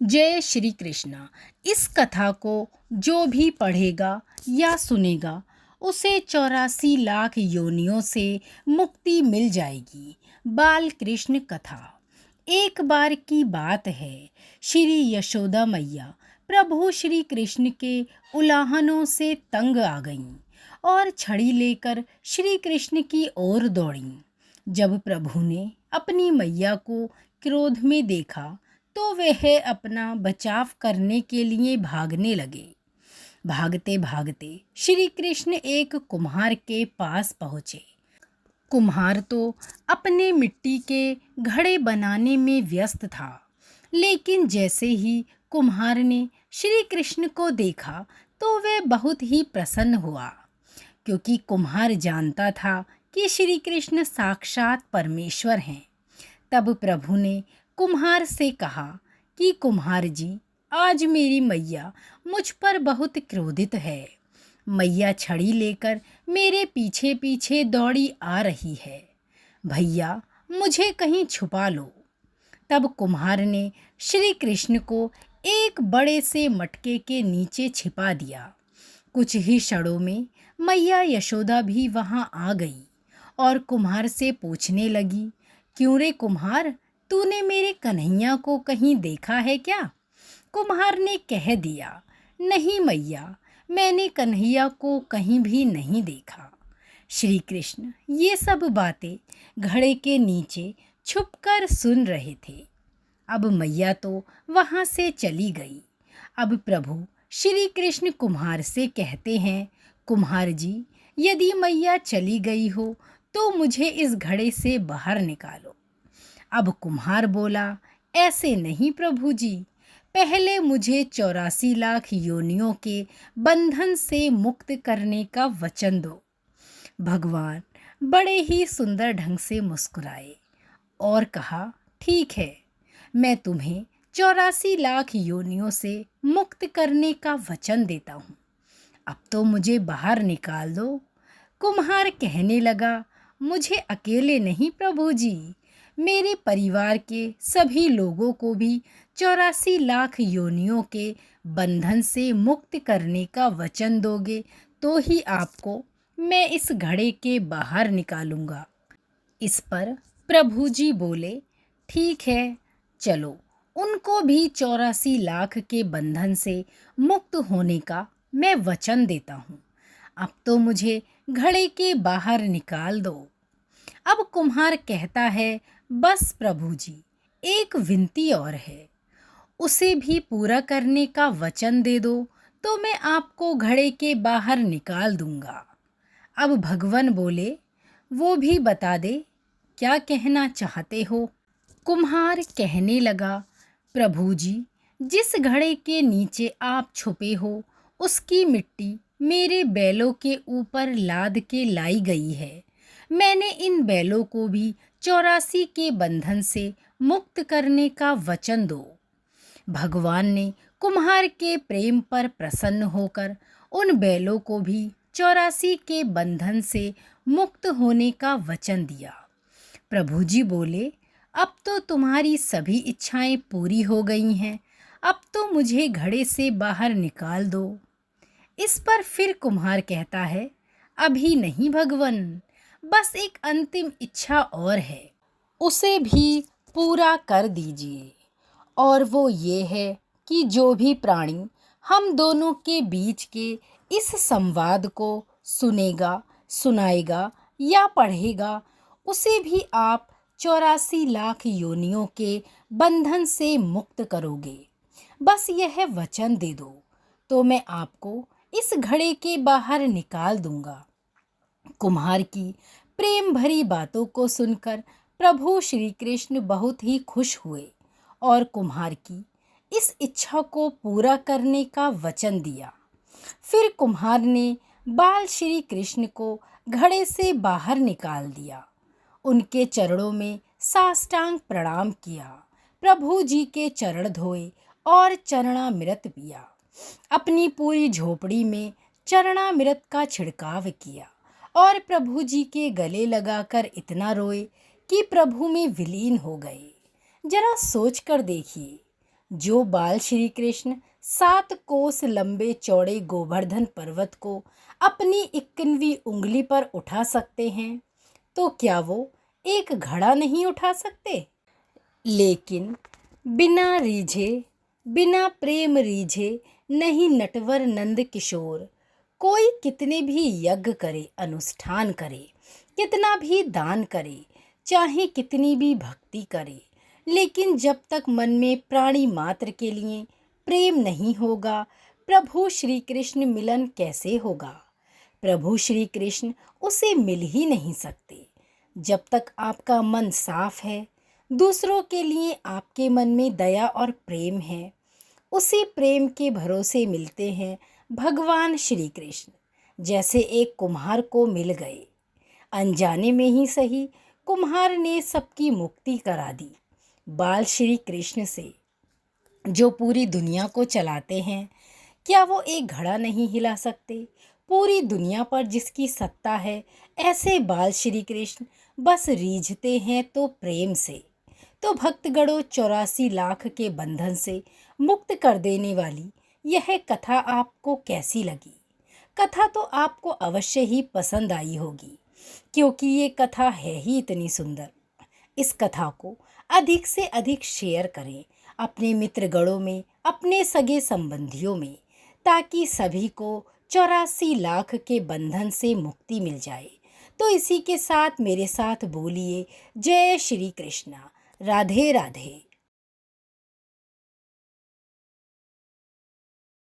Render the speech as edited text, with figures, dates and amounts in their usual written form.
जय श्री कृष्णा। इस कथा को जो भी पढ़ेगा या सुनेगा उसे 84 लाख योनियों से मुक्ति मिल जाएगी। बाल कृष्ण कथा। एक बार की बात है, श्री यशोदा मैया प्रभु श्री कृष्ण के उलाहनों से तंग आ गईं और छड़ी लेकर श्री कृष्ण की ओर दौड़ीं। जब प्रभु ने अपनी मैया को क्रोध में देखा तो वह अपना बचाव करने के लिए भागने लगे। भागते भागते श्री कृष्ण एक कुम्हार के पास पहुँचे। कुम्हार तो अपने मिट्टी के घड़े बनाने में व्यस्त था, लेकिन जैसे ही कुम्हार ने श्री कृष्ण को देखा तो वह बहुत ही प्रसन्न हुआ, क्योंकि कुम्हार जानता था कि श्री कृष्ण साक्षात परमेश्वर हैं। तब प्रभु ने कुम्हार से कहा कि कुम्हार जी, आज मेरी मैया मुझ पर बहुत क्रोधित है। मैया छड़ी लेकर मेरे पीछे पीछे दौड़ी आ रही है। भैया, मुझे कहीं छुपा लो। तब कुम्हार ने श्री कृष्ण को एक बड़े से मटके के नीचे छिपा दिया। कुछ ही क्षणों में मैया यशोदा भी वहां आ गई और कुम्हार से पूछने लगी, क्यों रे कुम्हार, तूने मेरे कन्हैया को कहीं देखा है क्या? कुम्हार ने कह दिया, नहीं मैया, मैंने कन्हैया को कहीं भी नहीं देखा। श्री कृष्ण ये सब बातें घड़े के नीचे छुपकर सुन रहे थे। अब मैया तो वहाँ से चली गई। अब प्रभु श्री कृष्ण कुम्हार से कहते हैं, कुम्हार जी, यदि मैया चली गई हो तो मुझे इस घड़े से बाहर निकालो। अब कुम्हार बोला, ऐसे नहीं प्रभु जी, पहले मुझे 84 लाख योनियों के बंधन से मुक्त करने का वचन दो। भगवान बड़े ही सुंदर ढंग से मुस्कुराए और कहा, ठीक है, मैं तुम्हें 84 लाख योनियों से मुक्त करने का वचन देता हूँ। अब तो मुझे बाहर निकाल दो। कुम्हार कहने लगा, मुझे अकेले नहीं प्रभु जी, मेरे परिवार के सभी लोगों को भी 84 लाख योनियों के बंधन से मुक्त करने का वचन दोगे तो ही आपको मैं इस घड़े के बाहर निकालूंगा। इस पर प्रभु जी बोले, ठीक है, चलो, उनको भी 84 लाख के बंधन से मुक्त होने का मैं वचन देता हूँ। अब तो मुझे घड़े के बाहर निकाल दो। अब कुम्हार कहता है, बस प्रभु जी, एक विनती और है, उसे भी पूरा करने का वचन दे दो तो मैं आपको घड़े के बाहर निकाल दूंगा। अब भगवान बोले, वो भी बता दे, क्या कहना चाहते हो? कुम्हार कहने लगा, प्रभु जी, जिस घड़े के नीचे आप छुपे हो उसकी मिट्टी मेरे बैलों के ऊपर लाद के लाई गई है। मैंने इन बैलों को भी 84 के बंधन से मुक्त करने का वचन दो। भगवान ने कुम्हार के प्रेम पर प्रसन्न होकर उन बैलों को भी 84 के बंधन से मुक्त होने का वचन दिया। प्रभु जी बोले, अब तो तुम्हारी सभी इच्छाएं पूरी हो गई हैं, अब तो मुझे घड़े से बाहर निकाल दो। इस पर फिर कुम्हार कहता है, अभी नहीं भगवान, बस एक अंतिम इच्छा और है, उसे भी पूरा कर दीजिए। और वो ये है कि जो भी प्राणी हम दोनों के बीच के इस संवाद को सुनेगा, सुनाएगा या पढ़ेगा, उसे भी आप 84 लाख योनियों के बंधन से मुक्त करोगे। बस यह वचन दे दो तो मैं आपको इस घड़े के बाहर निकाल दूंगा। कुम्हार की प्रेम भरी बातों को सुनकर प्रभु श्री कृष्ण बहुत ही खुश हुए और कुम्हार की इस इच्छा को पूरा करने का वचन दिया। फिर कुम्हार ने बाल श्री कृष्ण को घड़े से बाहर निकाल दिया, उनके चरणों में साष्टांग प्रणाम किया, प्रभु जी के चरण धोए और चरणामृत पिया। अपनी पूरी झोपड़ी में चरणामृत का छिड़काव किया और प्रभु जी के गले लगाकर इतना रोए कि प्रभु में विलीन हो गए। जरा सोच कर देखिए, जो बाल श्री कृष्ण 7 कोस लंबे चौड़े गोवर्धन पर्वत को अपनी 51वीं उंगली पर उठा सकते हैं, तो क्या वो एक घड़ा नहीं उठा सकते? लेकिन बिना रीझे, बिना प्रेम रीझे नहीं नटवर नंद किशोर। कोई कितने भी यज्ञ करे, अनुष्ठान करे, कितना भी दान करे, चाहे कितनी भी भक्ति करे, लेकिन जब तक मन में प्राणी मात्र के लिए प्रेम नहीं होगा, प्रभु श्री कृष्ण मिलन कैसे होगा? प्रभु श्री कृष्ण उसे मिल ही नहीं सकते। जब तक आपका मन साफ है, दूसरों के लिए आपके मन में दया और प्रेम है, उसी प्रेम के भरोसे मिलते हैं भगवान श्री कृष्ण। जैसे एक कुम्हार को मिल गए, अनजाने में ही सही, कुम्हार ने सबकी मुक्ति करा दी। बाल श्री कृष्ण से जो पूरी दुनिया को चलाते हैं, क्या वो एक घड़ा नहीं हिला सकते? पूरी दुनिया पर जिसकी सत्ता है, ऐसे बाल श्री कृष्ण बस रीझते हैं तो प्रेम से। तो भक्तगणों, 84 लाख के बंधन से मुक्त कर देने वाली यह कथा आपको कैसी लगी? कथा तो आपको अवश्य ही पसंद आई होगी, क्योंकि ये कथा है ही इतनी सुंदर। इस कथा को अधिक से अधिक शेयर करें अपने मित्रगणों में, अपने सगे संबंधियों में, ताकि सभी को 84 लाख के बंधन से मुक्ति मिल जाए। तो इसी के साथ मेरे साथ बोलिए जय श्री कृष्णा। राधे राधे।